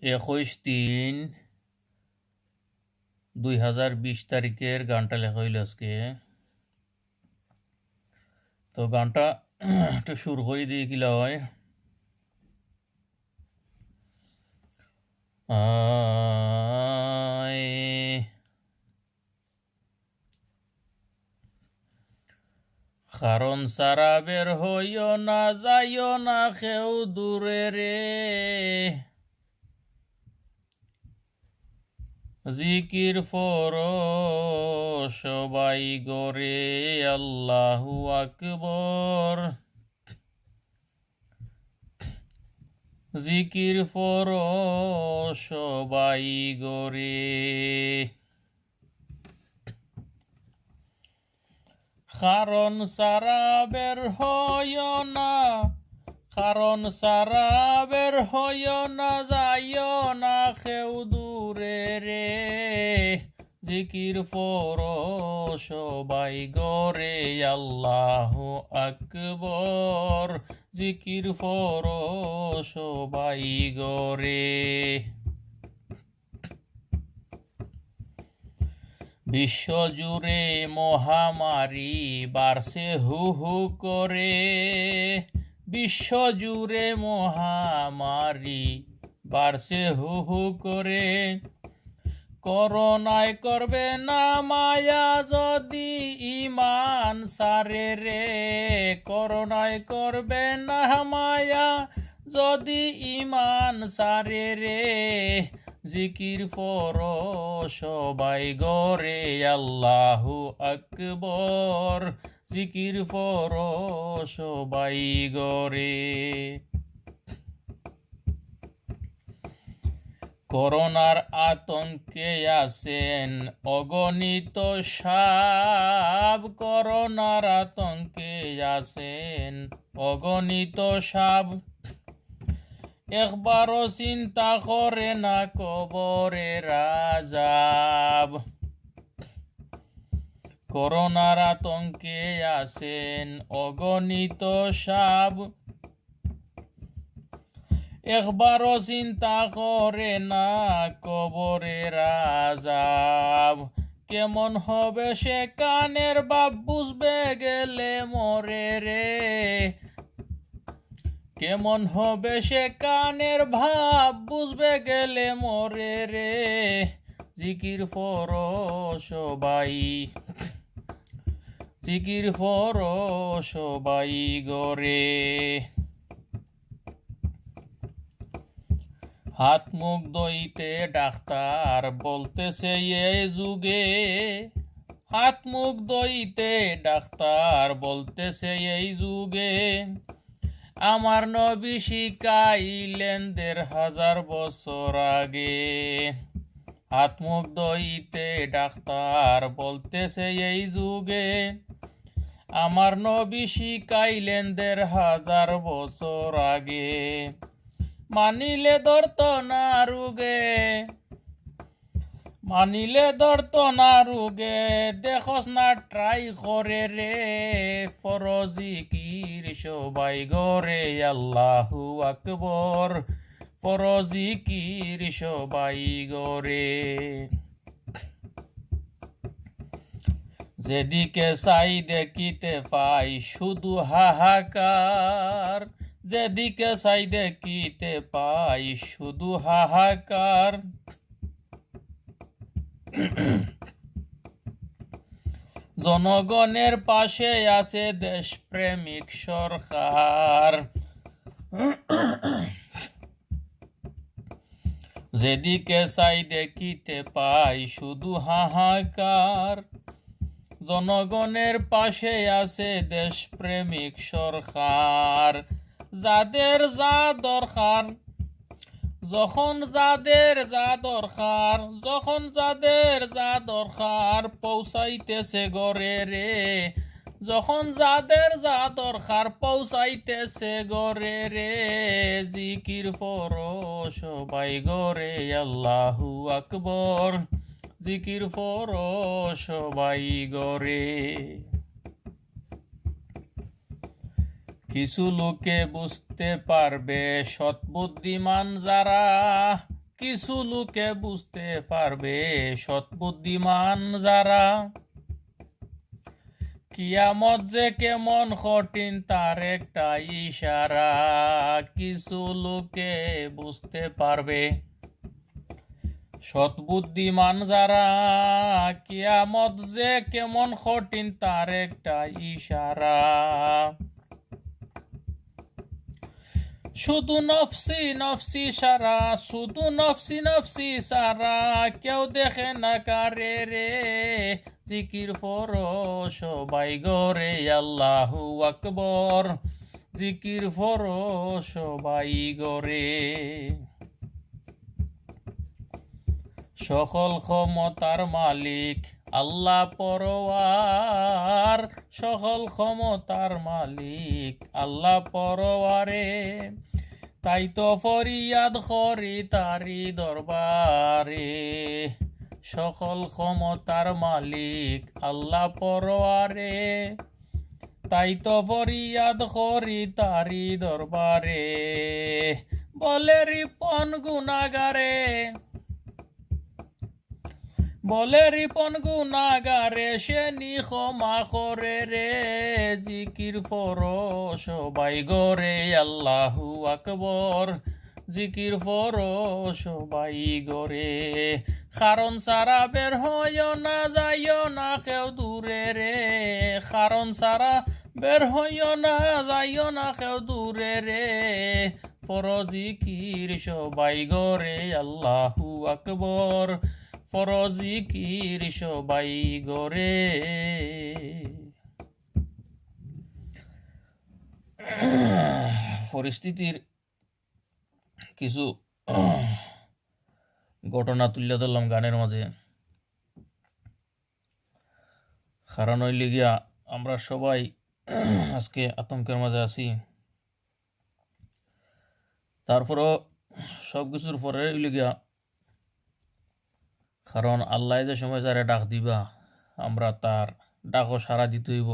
21/3/2020 তারিখের গানটা লেখা হইল আজকে। তো গানটা একটু শুরু করে দিয়ে কিলা হয়। কারণ সারা বের হইও না, যাইও না কেউ দূরে রে, জিকির ফর সবাই গরে আল্লাহু আকবর, জিকির ফর সবাই গরে। কারণ সারা বের হইও না, কারণ সারা বের হইও না, যাইও না কেউ দূরে রে, জিকির ফর সবাই গরে আল্লাহু আকবর, জিকির ফর সবাই গরে। বিশ্বজুড়ে মহামারী বাড়ছে হু হু করে, বিশ্বজুড়ে মহামারী বাড়ছে হু হু করে। করোনায় করবে না মায়া যদি ইমান সারে রে, করোনায় করবে না মায়া যদি ইমান সারে রে, জিকির ফর সবাই গরে আল্লাহু আকবর, জিকির ফর সবাই গরে। করোনার আতঙ্কে আছেন অগণিত সাপ, করোনার আতঙ্কে আছেন অগণিত সাপ, একবারও চিন্তা করে না কবরের আযাব। করোনার আতঙ্কে আছেন অগণিত সাপ, একবারও চিন্তা করে না কবরের আযাব। কেমন হবে সে কানের বাপ বুঝবে গেলে মরে রে, কেমন হবে সে কানের ভাব বুঝবে গেলে মরে রে, জিকির ফর সবাই, জিকির ফর সবাই গরে। হাত মুখ ধুইতে ডাক্তার বলতেছে এই যুগে, হাত মুখ ধুইতে ডাক্তার বলতেছে এই যুগে। আমার নবী শিখাইলেন ১৫০০ বছর আগে, হাত মুখ ধুইতে ডাক্তার বলতেছে এই যুগে। আমার নবী শিখাইলেন ১৫০০ বছর আগে। মানিলে ধরত না রুগে, মানিলে ধরত না রুগে, দেখস না ট্রাই করে রে, ফরজি কির সবাই গরে আল্লাহু আকবর, ফরজি কির সবাই গরে। যেদিকে চাই দেখিতে পাই শুধু হাহাকার, যেদিকে চাই দেখিতে পাই শুধু হাহাকার। জনগণের পাশে আছে দেশপ্রেমিক সরকার, যেদিকে চাই দেখিতে পাই শুধু হাহাকার। জনগণের পাশে আছে দেশপ্রেমিক সরকার, যাদের যা দরকার, যখন যাদের যা দরকার, যখন যাদের যা দরকার পৌঁছাইতেছে গরে রে, যখন যাদের যা দরকার পৌঁছাইতেছে গরে রে, জিকির ফর সবাই গরে আল্লাহু আকবর, জিকির ফর সবাই গরে। কিছু লোকে বুঝতে পারবে সৎবুদ্ধিমান যারা, কিছু লোকে বুঝতে পারবে সৎবুদ্ধিমান যারা, কিয়ামত যে কেমন কঠিন তার একটা ইশারা। কিছু লোকে বুঝতে পারবে সৎবুদ্ধিমান যারা, কিয়ামত যে কেমন কঠিন তার একটা ইশারা। শুধু নফসি নফসি সারা, শুধু নফসি নফসি সারা, কেউ দেখে না কারে রে। জিকির ফরো সবাই গরে আল্লাহু আকবর, জিকির ফরো সবাই গরে। সকল ক্ষমতার মালিক আল্লাহ পরওয়ার, সকল ক্ষমতার মালিক আল্লাহ পরওয়ারে। তাই তো ফরিয়াদ করি তারি দরবারে। সকল ক্ষমতার মালিক আল্লাহ পরওয়ারে, তাই তো ফরিয়াদ করি তারি দরবারে। বলে রিপন গুনাগারে, বলে রিপন গুনাগারে, সে নি ক্ষমা করে রে। জিকির ফরো সবাই গরে আল্লাহু আকবর, জিকির ফরো সবাই গরে। কারণ সারা বের হয় না যাইও না কেউ দূরে রে। কারণ সারা বের হয় না যাইও না কেউ দূরে রে। ফরো জিকির সবাই গরে আল্লাহু আকবর, ফরজিকির সবাই গরে। পরিস্থিতির কিছু ঘটনা তুলে ধরলাম গানের মাঝে। কারণ হইলে গিয়া আমরা সবাই আজকে আতঙ্কের মাঝে আছি। তারপরও সব কিছুর পরে হইলে গিয়া, কারণ আল্লাহ যে সময় যারা ডাক দিবা আমরা তার ডাকও সারা দিতে হইব।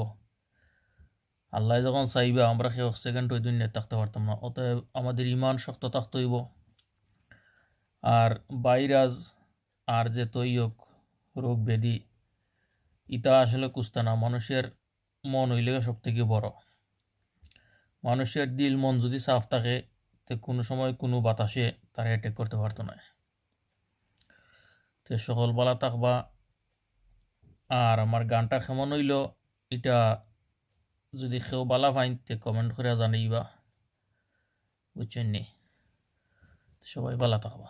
আল্লাহ যখন চাইবা আমরা সে সেকেন্ড ওই দুনিয়ায় থাকতে পারতাম না। অতএব আমাদের ইমান শক্ত থাকতে হইব। আর বাইরাজ আর যে তৈয়ক রোগ ব্যাধি, ইটা আসলে কুস্তা না। মানুষের মন হইলে সব থেকে বড়। মানুষের দিল মন যদি সাফ থাকে তো কোনো সময় কোনো বাতাসে তারা অ্যাটেক করতে পারতো না। তো সকল বালা থাকবা। আর আমার গানটা কেমন হইল এটা যদি কেউ বালা পাইন তে কমেন্ট করে জানাইবা, বুঝছেন নি? সবাই বালা থাকবা।